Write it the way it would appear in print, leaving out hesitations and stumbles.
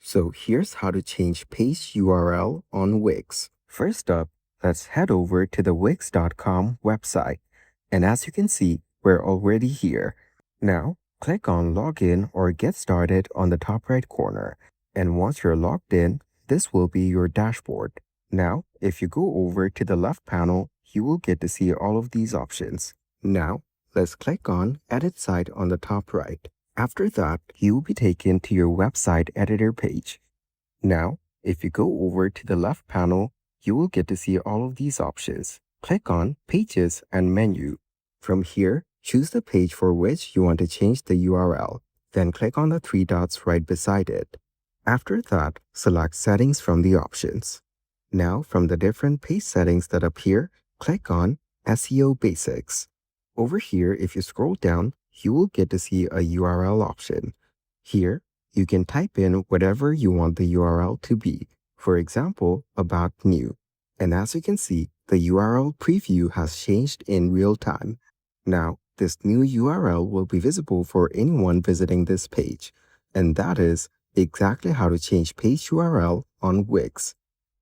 So here's how to change page URL on Wix. First up, let's head over to the wix.com website. And as you can see, we're already here. Now, click on Login or Get Started on the top right corner. And once you're logged in, this will be your dashboard. Now, if you go over to the left panel, you will get to see all of these options. Now, let's click on Edit Site on the top right. After that, you will be taken to your website editor page. Now, if you go over to the left panel, you will get to see all of these options. Click on Pages and Menu. From here, choose the page for which you want to change the URL. Then click on the three dots right beside it. After that, select Settings from the options. Now, from the different page settings that appear, click on SEO Basics. Over here, if you scroll down, you will get to see a URL option. Here, you can type in whatever you want the URL to be. For example, about new. And as you can see, the URL preview has changed in real time. Now, this new URL will be visible for anyone visiting this page. And that is exactly how to change page URL on Wix.